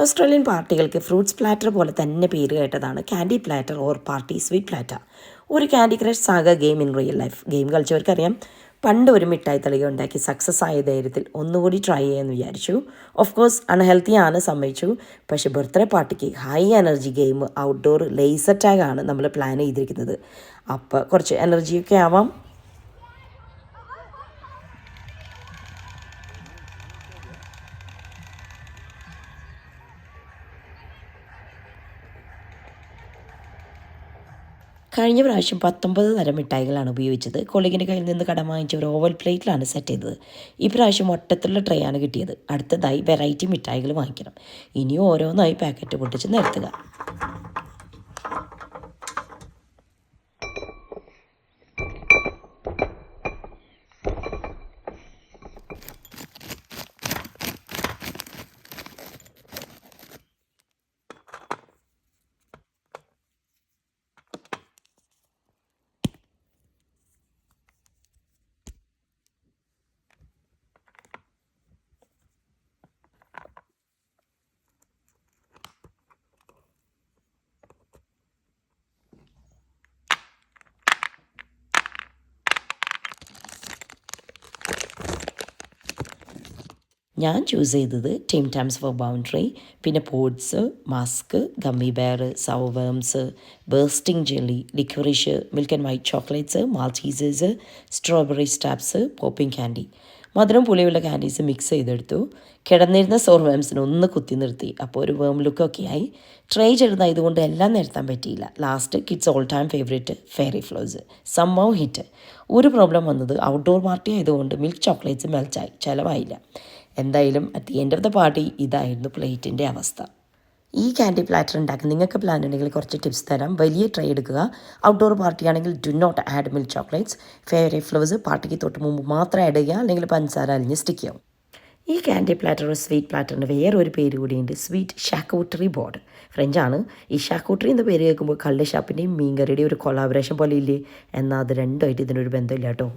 Australian പാർട്ടികൾക്ക് fruits platter പോലെ തന്നെ പേര് കേട്ടതാണ് candy platter or party sweet platter. ഒരു candy crush saga game in real life. Game കളിച്ചവർക്കറിയാം, പണ്ട് ഒരു മിഠായി തളിക ഉണ്ടാക്കി സക്സസ് ആയ ധൈര്യത്തിൽ ഒന്നുകൂടി ട്രൈ ചെയ്യാമെന്ന് വിചാരിച്ചു. ഓഫ് കോഴ്സ് അൺഹെൽത്തി ആണ്, സമ്മതിച്ചു. പക്ഷേ ബർത്ത്ഡേ പാർട്ടിക്ക് high energy game outdoor laser ടാഗാണ് നമ്മൾ പ്ലാൻ ചെയ്തിരിക്കുന്നത്. അപ്പോൾ കുറച്ച് എനർജിയൊക്കെ ആവാം. കഴിഞ്ഞ പ്രാവശ്യം 19 തരം മിഠായികളാണ് ഉപയോഗിച്ചത്. കൊളീഗിൻ്റെ കയ്യിൽ നിന്ന് കടം വാങ്ങിച്ച ഒരു ഓവൽ പ്ലേറ്റിലാണ് സെറ്റ് ചെയ്തത്. ഈ പ്രാവശ്യം വട്ടത്തിലുള്ള ട്രേ ആണ് കിട്ടിയത്. അടുത്തതായി വെറൈറ്റി മിഠായികൾ വാങ്ങിക്കണം. ഇനിയും ഓരോന്നായി പാക്കറ്റ് പൊട്ടിച്ച് നിരത്തുക. ഞാൻ ചൂസ് ചെയ്തത് ടിം ടാംസ് ഫോർ ബൗണ്ടറി, പിന്നെ pods, musk, gummy bear, sour worms, bursting jelly, liquorice, milk and white chocolates, Maltesers, strawberry straps, popping candy. മധുരം പുളിയുള്ള ക്യാൻഡീസ് മിക്സ് ചെയ്തെടുത്തു. കിടന്നിരുന്ന സോർവേംസിന് ഒന്ന് കുത്തി നിർത്തി. അപ്പോൾ ഒരു വേം ലുക്കൊക്കെ ആയി. ട്രൈ ചെറുതായതുകൊണ്ട് എല്ലാം നിരത്താൻ പറ്റിയില്ല. Last kids all time favourite fairy floss സംഭവ ഹിറ്റ്. ഒരു പ്രോബ്ലം വന്നത് ഔട്ട്ഡോർ പാർട്ടി ആയതുകൊണ്ട് മിൽക്ക് ചോക്ലേറ്റ്സ് മെൽറ്റായി, ചിലവായില്ല. എന്തായാലും at the end of the party ഇതായിരുന്നു പ്ലേറ്റിൻ്റെ അവസ്ഥ. ഈ ക്യാൻഡി പ്ലാറ്റർ ഉണ്ടാക്കാൻ നിങ്ങൾക്ക് പ്ലാൻ ഉണ്ടെങ്കിൽ കുറച്ച് ടിപ്സ് തരാം. വലിയ ട്രൈ എടുക്കുക. ഔട്ട്ഡോർ പാർട്ടി ആണെങ്കിൽ do not add milk chocolates. Fairy flowers പാർട്ടിക്ക് തൊട്ട് മുമ്പ് മാത്രം ആഡ് ചെയ്യുക, അല്ലെങ്കിൽ പഞ്ചസാര അലിഞ്ഞ് സ്റ്റിക്ക് ചെയ്യും. ഈ ക്യാൻഡി പ്ലാറ്റർ സ്വീറ്റ് പ്ലാറ്ററിന് വേറൊരു പേര് കൂടിയുണ്ട്, സ്വീറ്റ് ഷാക്കോട്ടറി ബോർഡ്. ഫ്രഞ്ചാണ്. ഈ ഷാക്കോട്ടറി എന്ന പേര് കേൾക്കുമ്പോൾ കള്ള് ഷാപ്പിൻ്റെയും മീൻകറിയുടെയും ഒരു കൊളാബറേഷൻ പോലെ ഇല്ലേ? എന്നാൽ അത് രണ്ടുമായിട്ട് ഇതിനൊരു ബന്ധമില്ല കേട്ടോ.